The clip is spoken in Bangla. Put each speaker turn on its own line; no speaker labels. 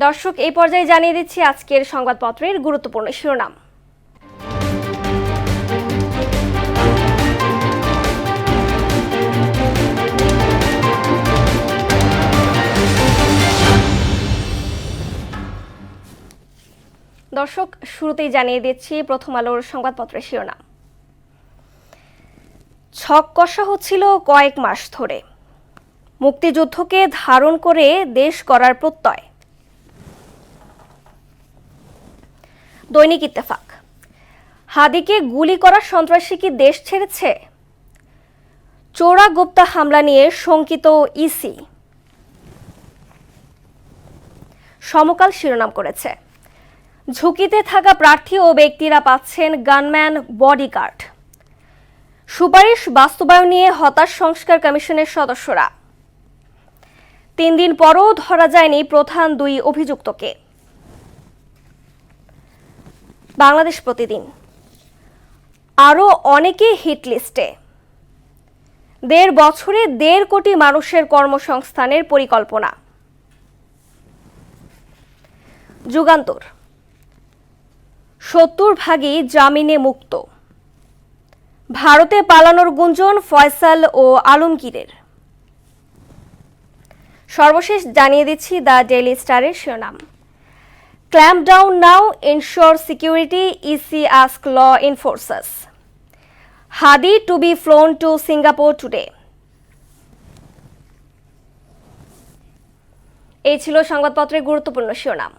দর্শক, এই পর্যায়ে জানিয়ে দিচ্ছি আজকের সংবাদপত্রের গুরুত্বপূর্ণ শিরোনাম। দর্শক, শুরুতেই জানিয়ে দিচ্ছি প্রথম আলোর সংবাদপত্রের শিরোনাম। ছক কষা হচ্ছিল কয়েক মাস ধরে, মুক্তিযুদ্ধকে ধারণ করে দেশ গড়ার প্রত্যয়। দৈনিক ইত্তেফাক, হাদিকে গুলি করা সন্ত্রাসী কি দেশ ছেড়েছে? চোরা গুপ্তা হামলা নিয়ে শঙ্কিত ইসি। সমকাল শিরোনাম করেছে, ঝুঁকিতে থাকা প্রার্থী ও ব্যক্তিরা পাচ্ছেন গানম্যান বডিগার্ড। সুপারিশ বাস্তবায়ন নিয়ে হতাশ সংস্কার কমিশনের সদস্যরা। 3 দিন পরও ধরা যায়নি প্রধান 2 অভিযুক্তকে। বাংলাদেশ প্রতিদিন, আরও অনেকে হিট লিস্টে। 1.5 বছরে 1.5 কোটি মানুষের কর্মসংস্থানের পরিকল্পনা। যুগান্তর, 70 ভাগই জামিনে মুক্ত। ভারতে পালানোর গুঞ্জন ফয়সাল ও আলমগীরের। সর্বশেষ জানিয়ে দিচ্ছি দ্য ডেইলি স্টারের শিরোনাম। Clamp down now, ensure security, EC ask law enforcers. Hadi to be flown to Singapore today. এই ছিল সংবাদপত্রের গুরুত্বপূর্ণ শিরোনাম।